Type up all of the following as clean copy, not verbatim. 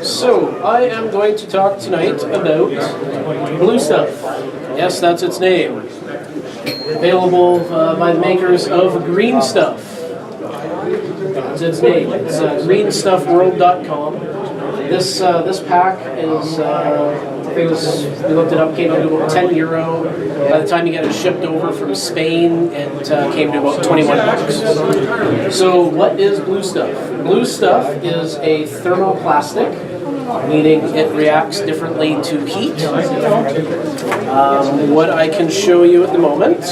So, I am going to talk tonight about Blue Stuff. Yes, that's its name. Available by the makers of Green Stuff. That's its name. It's greenstuffworld.com. This pack is, we looked it up, came to about €10. By the time you get it shipped over from Spain, it came to about $21. So what is Blue Stuff? Blue Stuff is a thermoplastic, meaning it reacts differently to heat. What I can show you at the moment.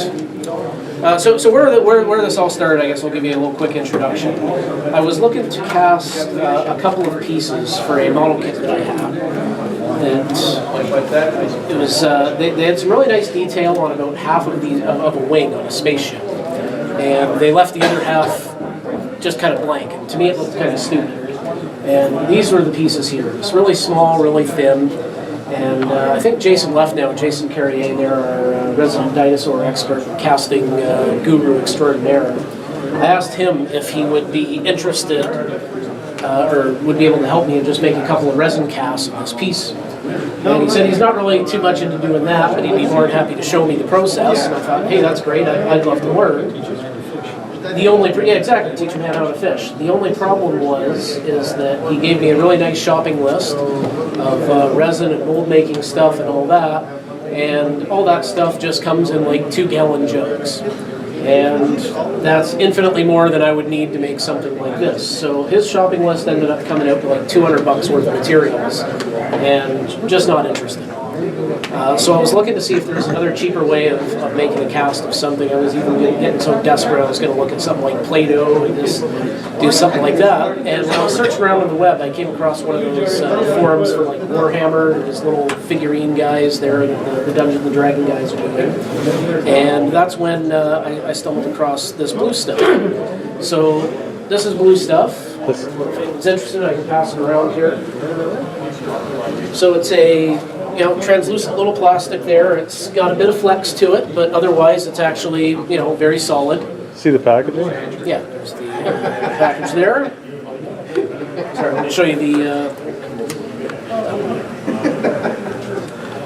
So where this all started, I guess I'll give you a little quick introduction. I was looking to cast a couple of pieces for a model kit that I have. It was they had some really nice detail on about half of a wing on a spaceship, and they left the other half just kind of blank. And to me, it looked kind of stupid. And these were the pieces here. It's really small, really thin. And I think Jason left now. Jason Carrier, there, our resident dinosaur expert, casting guru extraordinaire. I asked him if he would be interested or would be able to help me and just make a couple of resin casts of this piece. And he said he's not really too much into doing that, but he'd be more than happy to show me the process. And I thought, hey, that's great. I'd love to learn. Exactly, teach a man how to fish. The only problem is that he gave me a really nice shopping list of resin and mold making stuff and all that stuff just comes in like 2-gallon jugs. And that's infinitely more than I would need to make something like this. So his shopping list ended up coming out to like $200 worth of materials, and just not interested. So I was looking to see if there's another cheaper way of making a cast of something. I was even getting so desperate I was going to look at something like Play-Doh and just do something like that. And when I was searching around on the web, I came across one of those forums for like Warhammer and his little figurine guys there, the Dungeons and Dragon guys are doing. And that's when I stumbled across this Blue Stuff. So this is Blue Stuff. If it's interesting, I can pass it around here. So it's a translucent little plastic there. It's got a bit of flex to it, but otherwise it's actually, very solid. See the package? Yeah, there's the package there. Sorry, I'm going to show you the...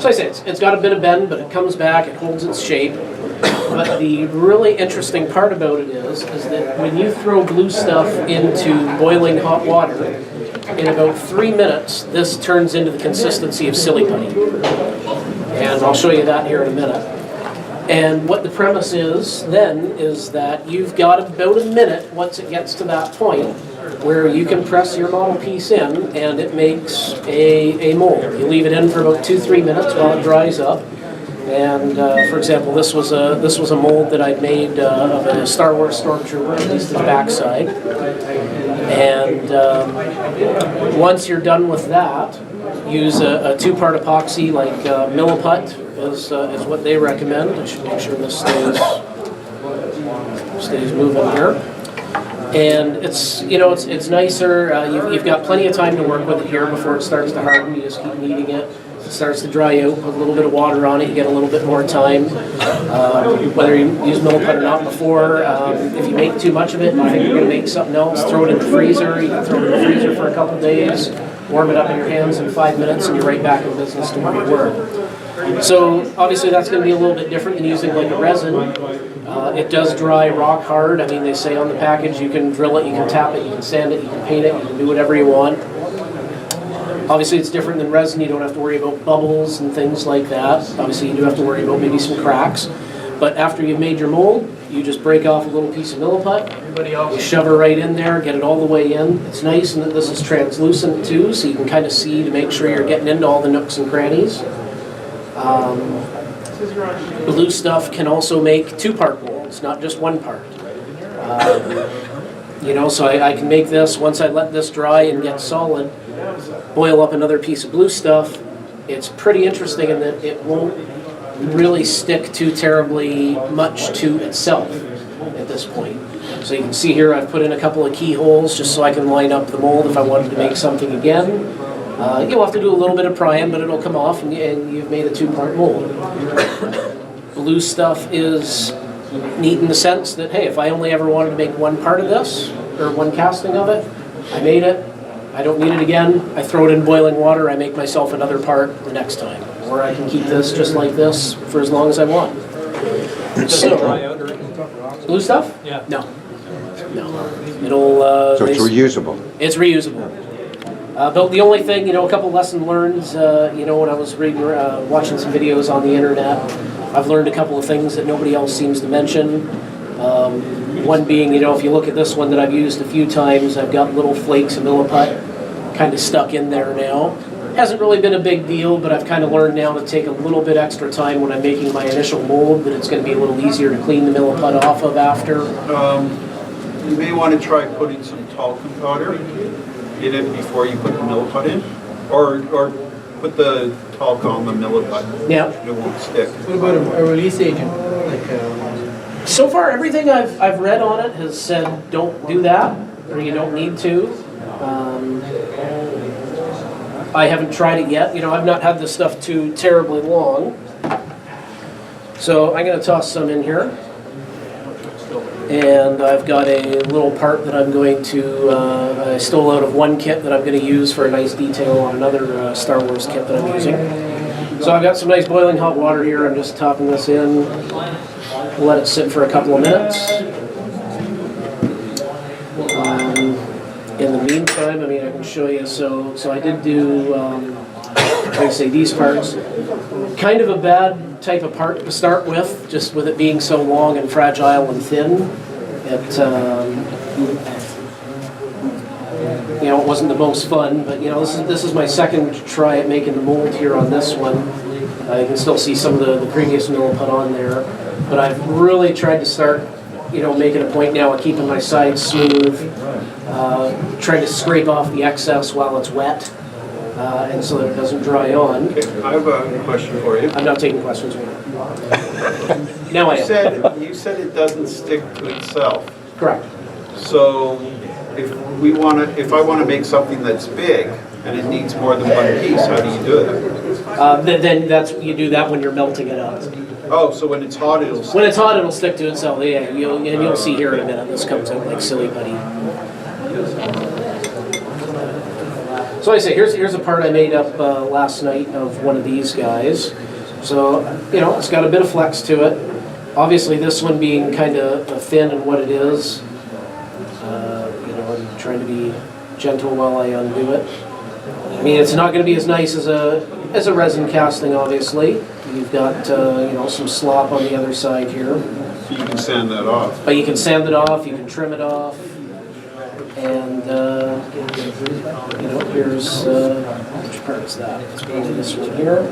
So I say, it's got a bit of bend, but it comes back, it holds its shape. But the really interesting part about it is that when you throw Blue Stuff into boiling hot water, in about 3 minutes, this turns into the consistency of silly putty. And I'll show you that here in a minute. And what the premise is then is that you've got about a minute once it gets to that point where you can press your model piece in and it makes a mold. You leave it in for about 2-3 minutes while it dries up. And for example, this was a mold that I'd made of a Star Wars Stormtrooper, at least the backside. And once you're done with that, use a 2-part epoxy like Milliput is what they recommend. I should make sure this stays moving here. And it's nicer. You've got plenty of time to work with it here before it starts to harden. You just keep kneading it. It starts to dry out, put a little bit of water on it, you get a little bit more time. Whether you use Milliput or not before, if you make too much of it and you think you're going to make something else, throw it in the freezer. You can throw it in the freezer for a couple of days, warm it up in your hands in 5 minutes, and you're right back in business to where you were. So obviously that's going to be a little bit different than using like a resin. It does dry rock hard. I mean, they say on the package you can drill it, you can tap it, you can sand it, you can paint it, you can do whatever you want. Obviously, it's different than resin. You don't have to worry about bubbles and things like that. Obviously, you do have to worry about maybe some cracks. But after you've made your mold, you just break off a little piece of Milliput. You shove it right in there, get it all the way in. It's nice and that this is translucent too, so you can kind of see to make sure you're getting into all the nooks and crannies. Blue Stuff can also make 2-part molds, not just 1 part. So I can make this, once I let this dry and get solid, boil up another piece of Blue Stuff. It's pretty interesting in that it won't really stick too terribly much to itself at this point. So you can see here I've put in a couple of keyholes just so I can line up the mold if I wanted to make something again. You'll have to do a little bit of prying, but it'll come off and you've made a 2-part mold. Blue Stuff is neat in the sense that, hey, if I only ever wanted to make 1 part of this, or 1 casting of it, I made it, I don't need it again, I throw it in boiling water, I make myself another part the next time. Or I can keep this just like this for as long as I want. So, blue stuff? Yeah. No. It'll... So it's reusable. It's reusable. But the only thing, a couple lesson learned, when I was reading, watching some videos on the internet, I've learned a couple of things that nobody else seems to mention. One being, if you look at this one that I've used a few times, I've got little flakes of Milliput kind of stuck in there now. Hasn't really been a big deal, but I've kind of learned now to take a little bit extra time when I'm making my initial mold, that it's going to be a little easier to clean the Milliput off of after. You may want to try putting some talcum powder in it before you put the Milliput in, or put the talc on the Milliput. Yeah. It won't stick. What about a release agent? So far, everything I've read on it has said don't do that, or you don't need to. I haven't tried it yet. I've not had this stuff too terribly long. So I'm going to toss some in here. And I've got a little part that I'm going to, I stole out of one kit that I'm going to use for a nice detail on another Star Wars kit that I'm using. So I've got some nice boiling hot water here. I'm just topping this in. Let it sit for a couple of minutes. In the meantime, I can show you. So I did do, these parts. Kind of a bad type of part to start with, just with it being so long and fragile and thin. It wasn't the most fun, but this is my second try at making the mold here on this one. You can still see some of the previous Milliput on there, but I've really tried to start, making a point now of keeping my sides smooth, trying to scrape off the excess while it's wet, and so that it doesn't dry on. Okay, I have a question for you. I'm not taking questions. Now I am. You said it doesn't stick to itself. Correct. So if I want to make something that's big and it needs more than one piece, how do you do it? Then you do that when you're melting it up. Oh, so when it's hot, it'll stick. When it's hot, it'll stick to itself. Yeah, you'll see here in a minute. This comes out like silly putty. So like I say, here's a part I made up last night of one of these guys. So it's got a bit of flex to it. Obviously, this one being kind of thin in what it is. I'm trying to be gentle while I undo it. It's not going to be as nice as a resin casting, obviously. You've got some slop on the other side here. So you can sand that off. But you can sand it off, you can trim it off, and here's which part is that? It's probably this one here.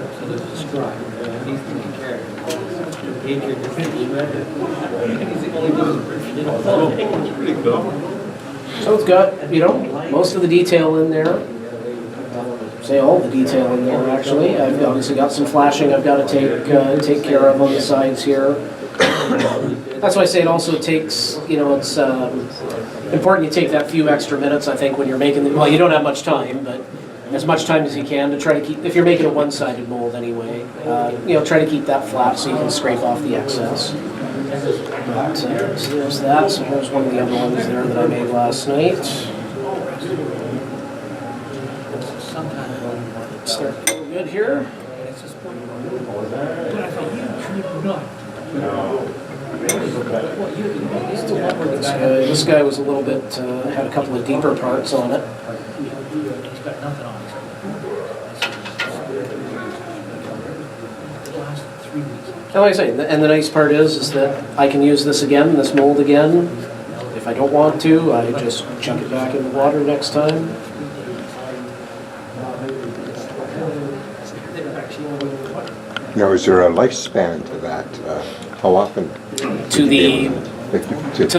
Pretty cool. So it's got most of the detail in there. Say all the detail in there actually. I've obviously got some flashing I've got to take care of on the sides here. That's why I say it also takes, it's important you take that few extra minutes, I think, when you're making well, you don't have much time, but as much time as you can to try to keep, if you're making a one-sided mold anyway, try to keep that flat so you can scrape off the excess. But, so there's that. So here's one of the other ones there that I made last night. Start good here. This guy was a little bit, had a couple of deeper parts on it. And like I say, and the nice part is that I can use this again, this mold again. If I don't want to, I just chuck it back in the water next time. Now, is there a lifespan to that? How often? To the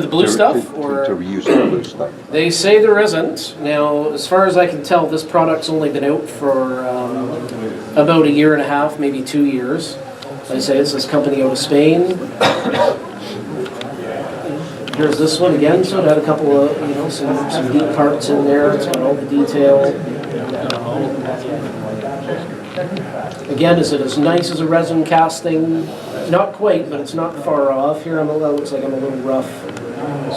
blue stuff? To reuse the blue stuff. They say there isn't. Now, as far as I can tell, this product's only been out for about a year and a half, maybe 2 years. As I say, it's this company out of Spain. Here's this one again, so it had a couple of, some deep parts in there. It's got all the detail. Again, is it as nice as a resin casting? Not quite, but it's not far off. Here, that looks like I'm a little rough.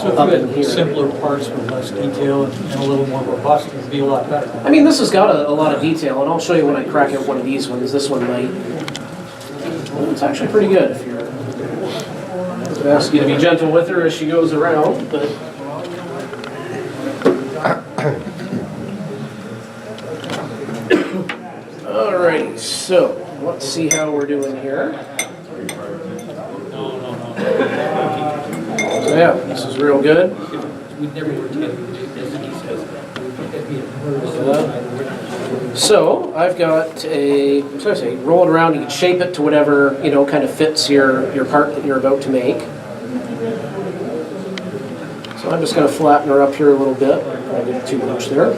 So if up you in had here. simpler parts with less detail and a little more robust, it would be a lot better. I mean, this has got a lot of detail, and I'll show you when I crack out one of these ones. This one might. Well, it's actually pretty good. If you're, I'm gonna ask you to be gentle with her as she goes around, but. Alrighty, so let's see how we're doing here. So yeah, this is real good. We never were together, as he says. So I've got a, what should I say, roll it around. You can shape it to whatever, you know, kind of fits your part that you're about to make. So I'm just going to flatten her up here a little bit. I didn't too much there.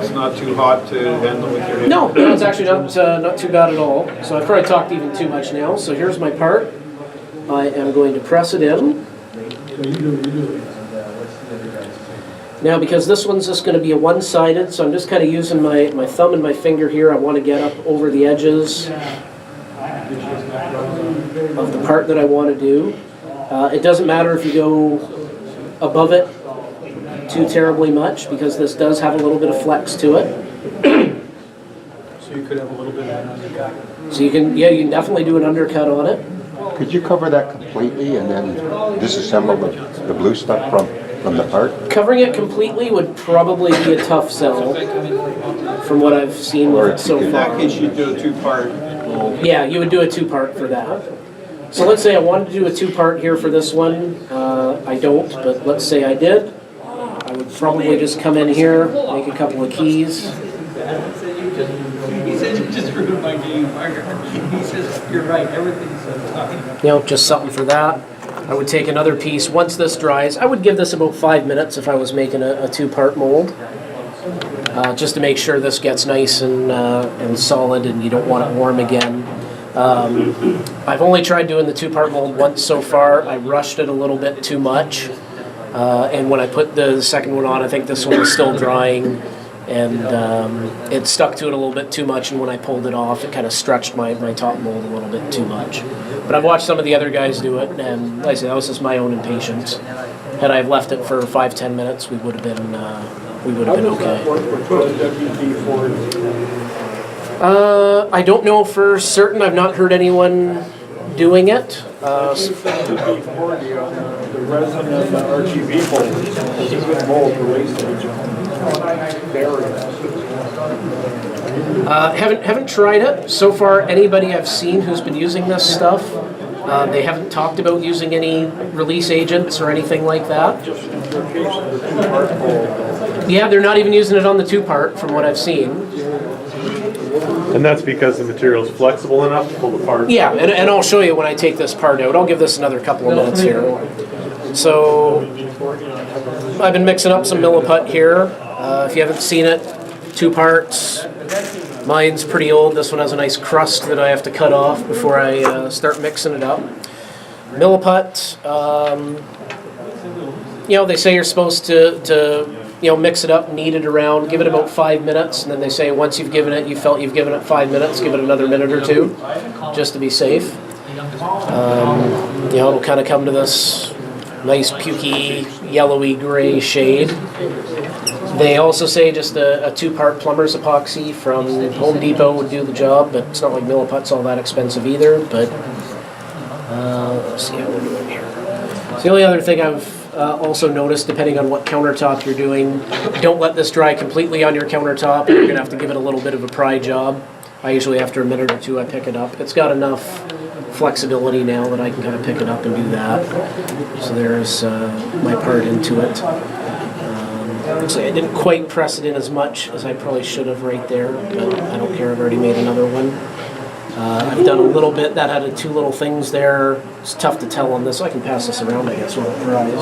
It's not too hot to handle with your hand? No, it's actually not too bad at all. So I've probably talked even too much now. So here's my part. I am going to press it in. Now, because this one's just going to be a one-sided, so I'm just kind of using my thumb and my finger here. I want to get up over the edges of the part that I want to do. It doesn't matter if you go above it too terribly much, because this does have a little bit of flex to it. So you could have a little bit of an undercut. So you can definitely do an undercut on it. Could you cover that completely and then disassemble the blue stuff from the part? Covering it completely would probably be a tough sell, from what I've seen with it so In that far. case, you'd do a two-part. Yeah, you would do a two-part for that. So let's say I wanted to do a two-part here for this one. I don't, but let's say I did. I would probably just come in here, make a couple of keys. He said you just ruined my game, Margaret. He says, you're right, everything's fine. You know, just something for that. I would take another piece. Once this dries, I would give this about 5 minutes if I was making a two-part mold. Just to make sure this gets nice and solid, and you don't want it warm again. I've only tried doing the two-part mold once so far. I rushed it a little bit too much. And when I put the second one on, I think this one was still drying, and it stuck to it a little bit too much, and when I pulled it off, it kind of stretched my top mold a little bit too much. But I've watched some of the other guys do it, and like I said, that was just my own impatience. Had I left it for 5-10 minutes, we would have been okay. I don't know for certain. I've not heard anyone doing it. The resin of the RGB mold, it's a good mold for waste Haven't tried it so far. Anybody I've seen who's been using this stuff, they haven't talked about using any release agents or anything like that. Yeah, they're not even using it on the two-part, from what I've seen. And that's because the material is flexible enough to pull the part. Yeah, and I'll show you when I take this part out. I'll give this another couple of minutes here. So I've been mixing up some Milliput here. If you haven't seen it, 2 parts. Mine's pretty old. This one has a nice crust that I have to cut off before I start mixing it up. Milliput, you know, they say you're supposed to mix it up, knead it around, give it about 5 minutes, and then they say once you felt you've given it 5 minutes, give it another minute or 2, just to be safe. It'll kind of come to this nice pukey, yellowy gray shade. They also say just a 2-part plumber's epoxy from Home Depot would do the job, but it's not like Milliput's all that expensive either. But let's see how we're doing here. So the only other thing I've also noticed, depending on what countertop you're doing, don't let this dry completely on your countertop. You're going to have to give it a little bit of a pry job. I usually, after a minute or 2, I pick it up. It's got enough flexibility now that I can kind of pick it up and do that. So there's my part into it. Actually, I didn't quite press it in as much as I probably should have right there, but I don't care. I've already made another one. I've done a little bit. That had 2 little things there. It's tough to tell on this. I can pass this around, I guess, while it dries.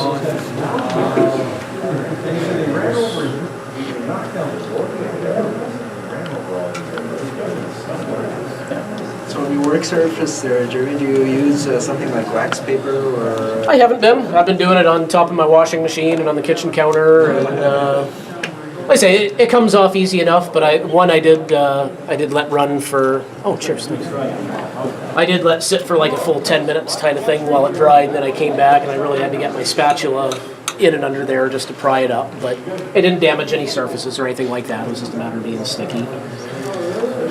So on your work surface there, Jeremy, do you use something like wax paper or? I haven't been. I've been doing it on top of my washing machine and on the kitchen counter, and like I say, it comes off easy enough, but I did let run for, oh, cheers. Thanks. I did let sit for like a full 10 minutes kind of thing while it dried, and then I came back and I really had to get my spatula in and under there just to pry it up, but it didn't damage any surfaces or anything like that. It was just a matter of being sticky.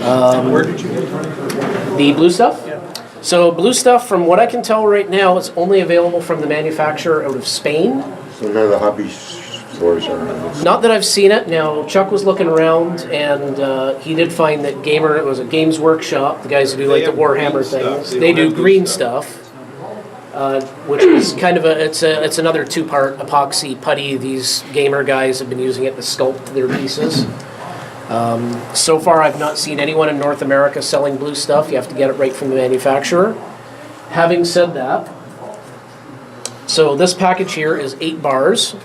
Where did you get it? The blue stuff? Yeah. So blue stuff, from what I can tell right now, it's only available from the manufacturer out of Spain. So none of the hobby stores are. Not that I've seen it. Now, Chuck was looking around, and he did find that it was a Games Workshop, the guys who do like the have Warhammer green things. stuff. They don't do have blue green stuff, which is kind of it's another two-part epoxy putty. These gamer guys have been using it to sculpt their pieces. So far, I've not seen anyone in North America selling blue stuff. You have to get it right from the manufacturer. Having said that, so this package here is 8 bars.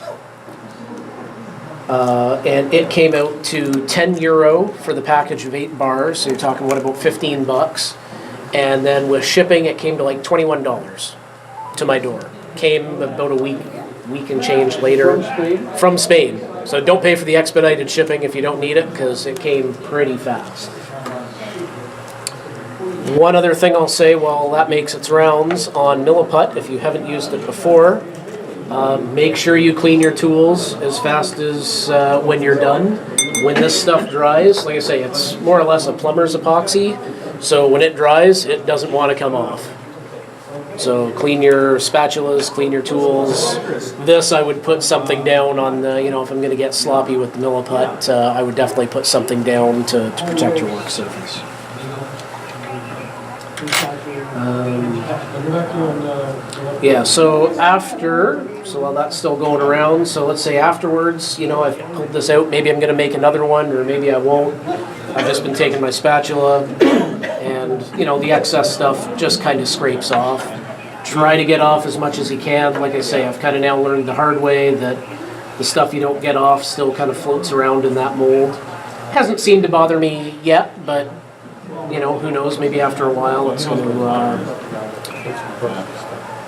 And it came out to €10 for the package of 8 bars. So you're talking, what, about $15? And then with shipping, it came to like $21 to my door. Came about a week and change later. From Spain. So don't pay for the expedited shipping if you don't need it, because it came pretty fast. One other thing I'll say while that makes its rounds on Milliput, if you haven't used it before, make sure you clean your tools as fast as when you're done. When this stuff dries, like I say, it's more or less a plumber's epoxy, so when it dries, it doesn't want to come off. So clean your spatulas, clean your tools. This, I would put something down on the, if I'm going to get sloppy with the Milliput, I would definitely put something down to protect your work surface. Yeah, so while that's still going around, so let's say afterwards, I've pulled this out, maybe I'm going to make another one, or maybe I won't. I've just been taking my spatula, and, the excess stuff just kind of scrapes off. Try to get off as much as you can. Like I say, I've kind of now learned the hard way that the stuff you don't get off still kind of floats around in that mold. Hasn't seemed to bother me yet, but who knows, maybe after a while it's going to,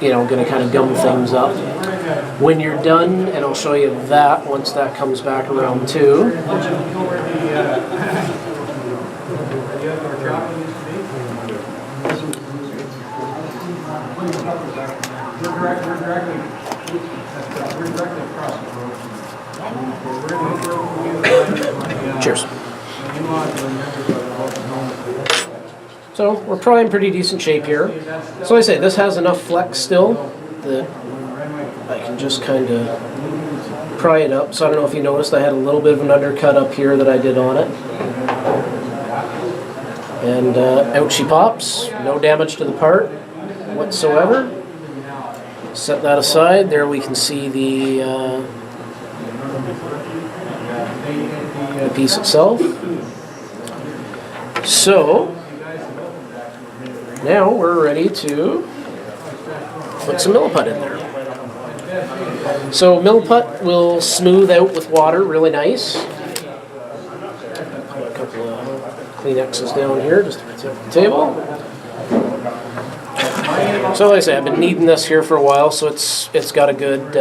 going to kind of gum things up. When you're done, and I'll show you that once that comes back around too. Cheers. So we're probably in pretty decent shape here. So like I say, this has enough flex still that I can just kind of pry it up. So I don't know if you noticed, I had a little bit of an undercut up here that I did on it. And out she pops. No damage to the part whatsoever. Set that aside. There we can see the piece itself. So now we're ready to put some Milliput in there. So Milliput will smooth out with water really nice. Put a couple of Kleenexes down here just to protect the table. So like I say, I've been kneading this here for a while, so it's got a good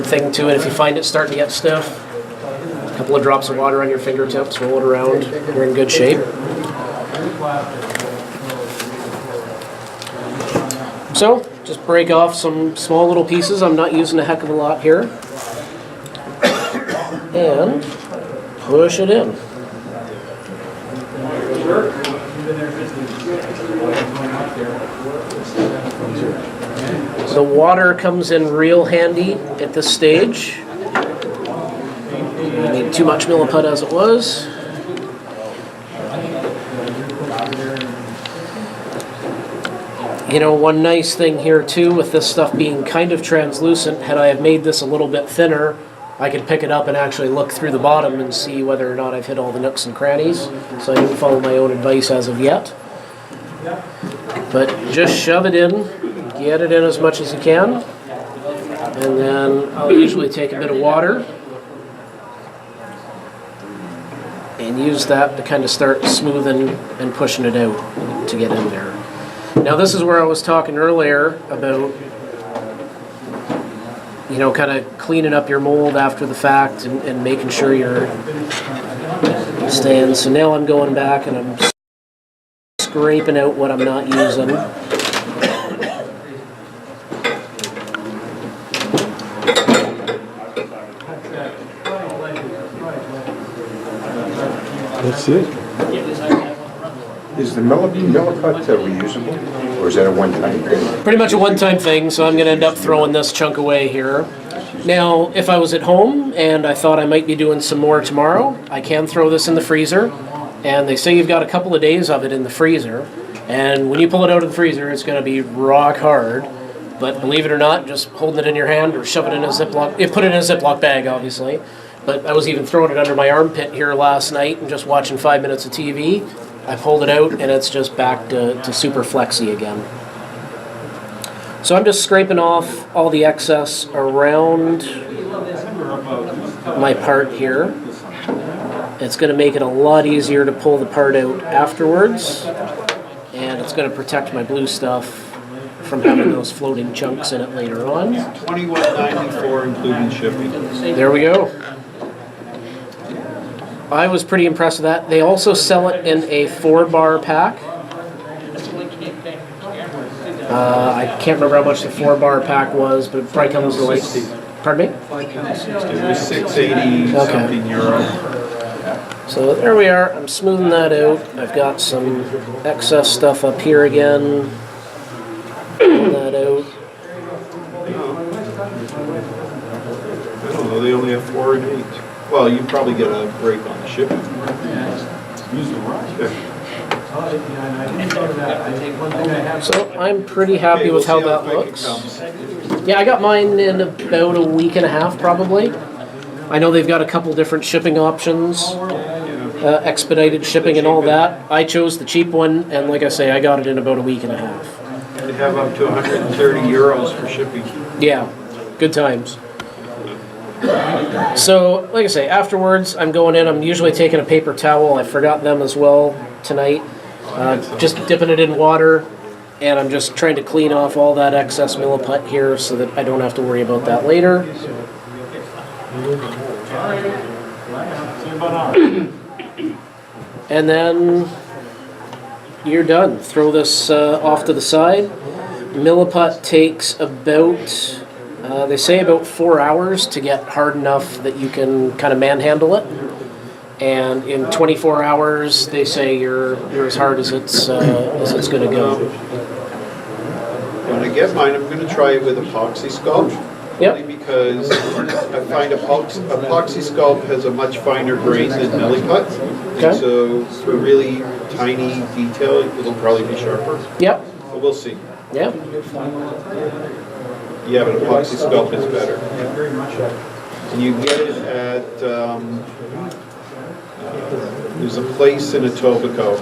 thing to it. If you find it starting to get stiff, a couple of drops of water on your fingertips, roll it around, you're in good shape. So, just break off some small little pieces. I'm not using a heck of a lot here. And push it in. The water comes in real handy at this stage. I need too much Milliput as it was. One nice thing here too, with this stuff being kind of translucent, had I have made this a little bit thinner, I could pick it up and actually look through the bottom and see whether or not I've hit all the nooks and crannies. So I didn't follow my own advice as of yet. But just shove it in, get it in as much as you can, and then I'll usually take a bit of water and use that to kind of start smoothing and pushing it out to get in there. Now this is where I was talking earlier about you know, kind of cleaning up your mold after the fact and making sure you're staying. So now I'm going back and I'm scraping out what I'm not using. That's it. Is the Milliput reusable, or is that a one-time thing? Pretty much a one-time thing, so I'm going to end up throwing this chunk away here. Now, if I was at home and I thought I might be doing some more tomorrow, I can throw this in the freezer. And they say you've got a couple of days of it in the freezer. And when you pull it out of the freezer, it's going to be rock hard. But believe it or not, just holding it in your hand or shove it in a Ziploc, put it in a Ziploc bag, obviously. But I was even throwing it under my armpit here last night and just watching 5 minutes of TV. I pulled it out and it's just back to super flexy again. So I'm just scraping off all the excess around my part here. It's going to make it a lot easier to pull the part out afterwards. And it's going to protect my blue stuff from having those floating chunks in it later on. $21.94 including shipping. There we go. I was pretty impressed with that. They also sell it in a 4-bar pack. I can't remember how much the 4-bar pack was, but it probably comes to like... Pardon me? It was 680 something euro. So there we are. I'm smoothing that out. I've got some excess stuff up here again. Pull that out. I don't know, they only have 4 and 8. Well, you probably get a break on the shipping. So I'm pretty happy with how that looks. Yeah, I got mine in about a week and a half probably. I know they've got a couple different shipping options, expedited shipping and all that. I chose the cheap one, and like I say, I got it in about a week and a half. They have up to 130 euros for shipping. Yeah, good times. So, like I say, afterwards, I'm going in. I'm usually taking a paper towel. I forgot them as well tonight. Just dipping it in water, and I'm just trying to clean off all that excess Milliput here so that I don't have to worry about that later. And then you're done. Throw this off to the side. Milliput takes about... they say about 4 hours to get hard enough that you can kind of manhandle it. And in 24 hours, they say you're as hard as it's going to go. When I get mine, I'm going to try it with epoxy sculpt. Yep. Only because I find epoxy sculpt has a much finer grain than Milliput. Okay. And so for really tiny detail, it'll probably be sharper. Yep. But we'll see. Yep. Yeah, but epoxy sculpt is better. And you get it at, there's a place in Etobicoke.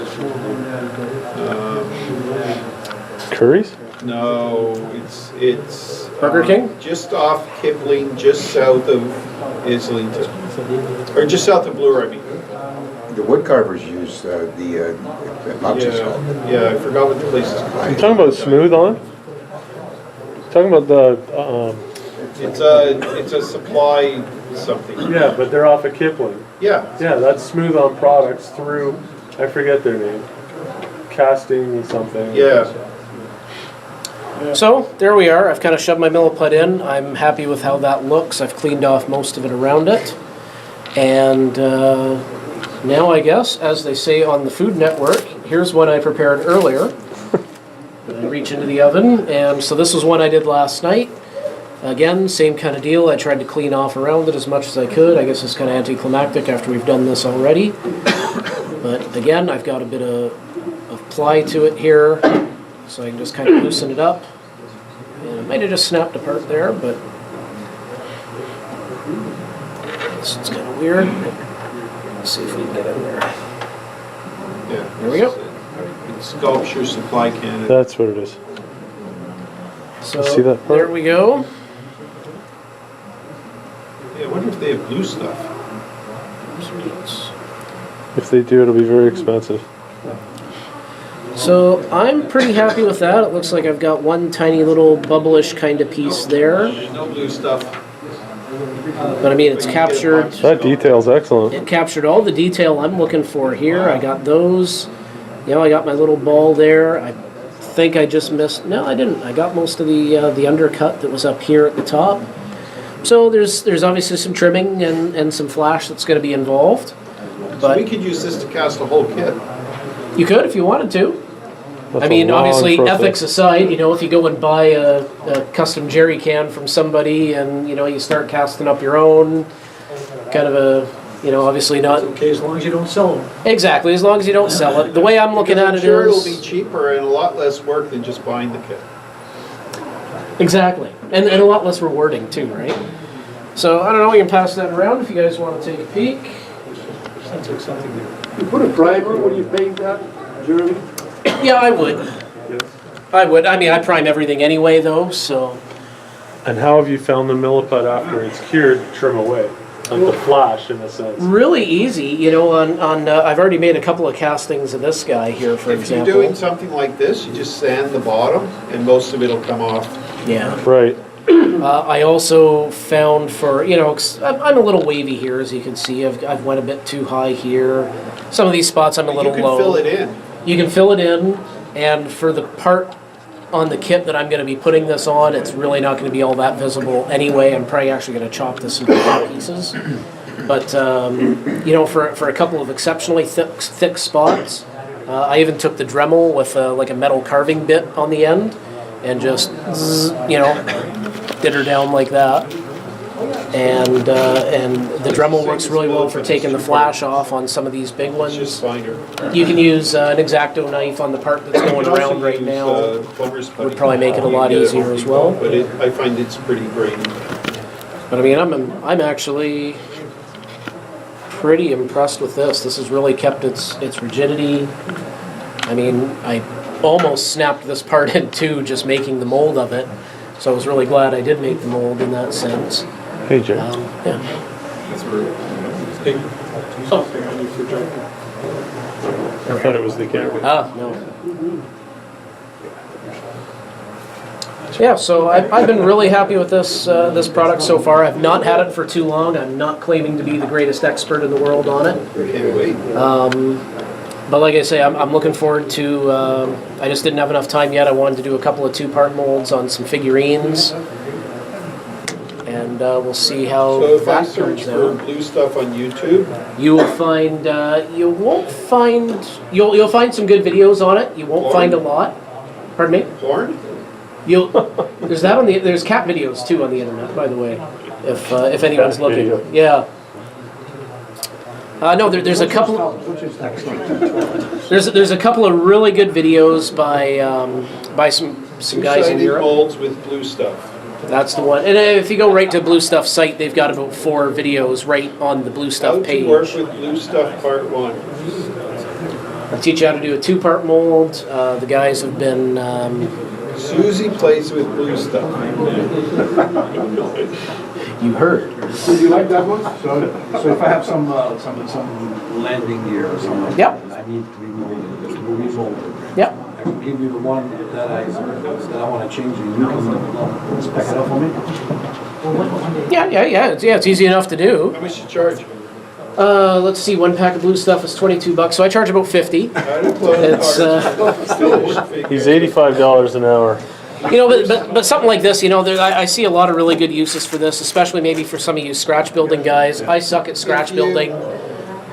Curry's? No, it's Burger King? Just off Kipling, just south of Islington. Or just south of Bloor, I mean. The wood carvers use the epoxy salt. Yeah, I forgot what the place is You called. talking about smooth on? Talking about the It's a supply something. yeah, but they're off of Kipling. Yeah. Yeah, that's smooth on products through, I forget their name, casting something. Yeah. So there we are. I've kind of shoved my Milliput in. I'm happy with how that looks. I've cleaned off most of it around it. And now I guess, as they say on the Food Network, here's what I prepared earlier. I reach into the oven, and so this was one I did last night. Again, same kind of deal. I tried to clean off around it as much as I could. I guess it's kind of anticlimactic after we've done this already. But again, I've got a bit of ply to it here, so I can just kind of loosen it up. And it might have just snapped apart there, but it's kind of weird. Let's see if we can get in there. Yeah. There we go. Sculpture Supply Canada. That's what it is. So See that part? there we go. Yeah, I wonder if they have blue stuff. If they do, it'll be very expensive. So I'm pretty happy with that. It looks like I've got one tiny little bubblish kind of piece there. No blue stuff. But I mean, it's captured. That detail's excellent. It captured all the detail I'm looking for here. I got those. You know, I got my little ball there. I think I just missed. No, I didn't. I got most of the undercut that was up here at the top. So there's obviously some trimming and some flash that's going to be involved. So we But could use this to cast a whole kit. you could if you wanted to. That's I mean, a long obviously, process. ethics aside, you know, if you go and buy a custom jerry can from somebody and, you know, you start casting up your own, kind of a, you know, obviously not. Okay, as long as you don't sell them. Exactly, as long as you don't sell it. The way I'm looking at Because it I'm sure it'll be is. cheaper and a lot less work than just buying the kit. Exactly. And a lot less rewarding, too, right? So, I don't know, we can pass that around if you guys want to take a peek. Sounds like something there. You put a primer when you paint that, Jeremy? Yeah, I would. I would. I mean, I prime everything anyway, though, so. And how have you found the milliput after it's cured to trim away? Like the flash, in a sense. Really easy, you know, I've already made a couple of castings of this guy here, for If example. you're doing something like this, you just sand the bottom and most of it'll come off. Yeah. Right. I also found for, you know, 'cause I'm a little wavy here, as you can see. I've went a bit too high here. Some of these spots I'm a You little can low. fill it in. You can fill it in, and for the part on the kit that I'm going to be putting this on, it's really not going to be all that visible anyway. I'm probably actually going to chop this into four pieces. But, you know, for a couple of exceptionally thick spots, I even took the Dremel with like a metal carving bit on the end and just, you know, did her down like that. And the Dremel works really well for taking the flash off on some of these big It's just ones. finer. You can use an X-Acto knife on the part that's going around right now. Would probably make it a lot easier as well. But I find it's pretty grainy. But I mean, I'm actually pretty impressed with this. This has really kept its rigidity. I mean, I almost snapped this part in two just making the mold of it. So I was really glad I did make the mold in that sense. Hey, Jay. Yeah. I thought it was the camera. Ah, no. Yeah, so I've been really happy with this product so far. I've not had it for too long. I'm not claiming to be the greatest expert in the world on it. Can't wait. But like I say, I'm looking forward to, I just didn't have enough time yet. I wanted to do a couple of two-part molds on some figurines. And we'll see how So if I that search turns for out. blue stuff on YouTube, You will find, you'll find some good videos on it. You won't find a lot. Pardon me? porn? There's cat videos too on the internet, by the way, if anyone's Cat looking. video. Yeah. No, there's a couple. There's a couple of really good videos by some guys in Two-sided Europe. molds with blue stuff. That's the one. And if you go right to Blue Stuff site, they've got about 4 videos right on the Blue How Stuff to page. work with blue stuff, part 1. I'll teach you how to do a 2-part mold. The guys have been. Susie plays with blue stuff. You heard. Did you like that one? So if I have some landing gear or something. Yep. I need to remold it. Yep. I can give you the one that I want to change, and you can spec it up for me. Yeah. It's easy enough to do. How much you charge? Let's see. 1 pack of blue stuff is $22, so I charge about 50. It's He's $85 an hour. you know, but something like this, you know, I see a lot of really good uses for this, especially maybe for some of you scratch building guys. I suck at scratch building,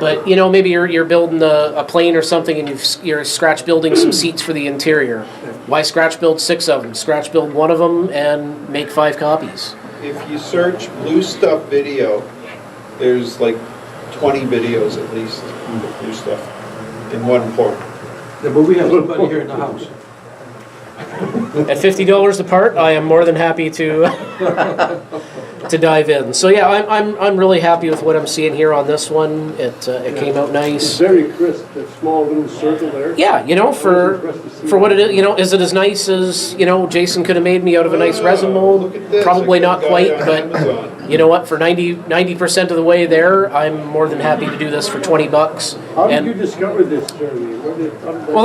but you know, maybe you're building a plane or something, and you're scratch building some seats for the interior. Why scratch build 6 of them? Scratch build 1 of them and make 5 copies. If you search blue stuff video, there's like 20 videos at least of blue stuff in one porn. Yeah, but we have somebody here in the house. At $50 a part, I am more than happy to to dive in. So yeah, I'm really happy with what I'm seeing here on this one. It came out nice. Very crisp, that small little circle there. Yeah, you know, for what it is, you know, is it as nice as, you know, Jason could have made me out of a nice resin Look mold? at this. Probably I got not a quite, guy on but Amazon. you know what, for 90% of the way there, I'm more than happy to do this for 20 bucks. How did And- you discover this, Jeremy? Well,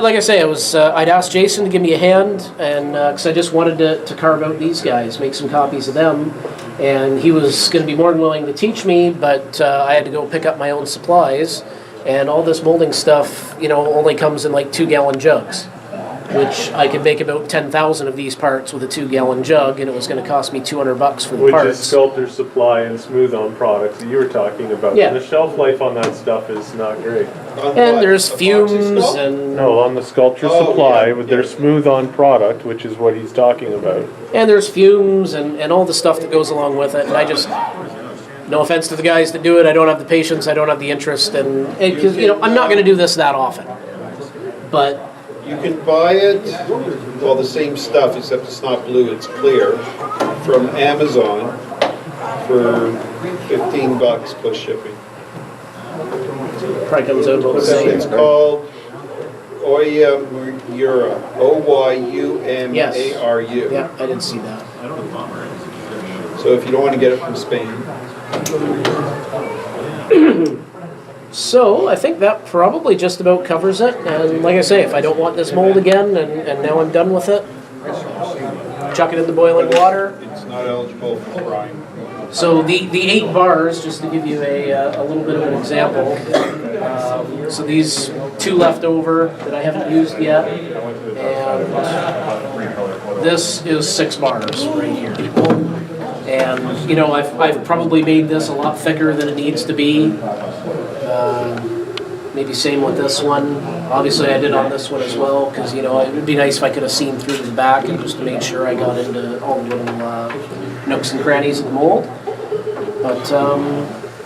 like I say, I'd asked Jason to give me a hand, and because I just wanted to carve out these guys, make some copies of them, and he was going to be more than willing to teach me, but I had to go pick up my own supplies, and all this molding stuff, only comes in like 2-gallon jugs, which I could make about 10,000 of these parts with a 2-gallon jug, and it was going to cost me $200 for the Which parts. is Sculptor Supply and Smooth On products that you were talking about. Yeah. The shelf life on that stuff is not great. On And what? there's Epoxy fumes stuff? and No, on the Sculptor Oh, Supply yeah, with yeah. their Smooth On product, which is what he's talking about. there's fumes and all the stuff that goes along with it. And I just, no offense to the guys that do it, I don't have the patience, I don't have the interest, and because I'm not going to do this that often. But You can buy it, well, the same stuff, except it's not blue, it's clear, from Amazon for $15 plus shipping. probably comes out about the It's same. called Oyumura, Oyumaru. Yeah, I didn't see that. So if you don't want to get it from Spain, So I think that probably just about covers it. And like I say, if I don't want this mold again, and now I'm done with it, chuck it in the boiling water. it's not eligible for frying. So the 8 bars, just to give you a little bit of an example. So these 2 left over that I haven't used yet, and this is 6 bars right here. And I've probably made this a lot thicker than it needs to be. Maybe same with this one. Obviously, I did on this one as well because it would be nice if I could have seen through the back and just to make sure I got into all the little nooks and crannies of the mold.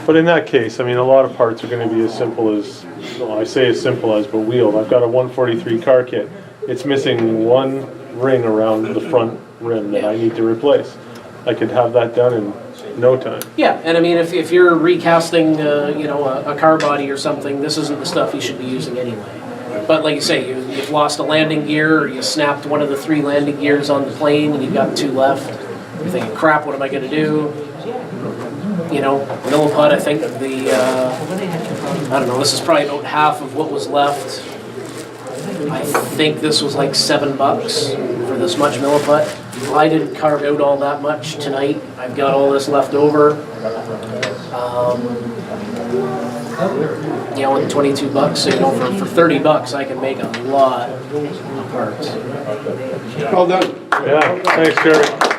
But in that case, I mean, a lot of parts are going to be as simple as, well, I say as simple as, but wheeled. I've got a 143 car kit. It's missing one ring around the front rim that I need to replace. I could have that done in no time. Yeah, and I mean, if you're recasting, a car body or something, this isn't the stuff you should be using anyway. But like you say, you've lost a landing gear, or you snapped one of the 3 landing gears on the plane, and you've got 2 left. You're thinking, crap, what am I going to do? Milliput, I think I don't know, this is probably about half of what was left. I think this was like $7 for this much Milliput. I didn't carve out all that much tonight. I've got all this left over. And $22, so for $30 I can make a lot of parts. Well done. Yeah, thanks, Jerry.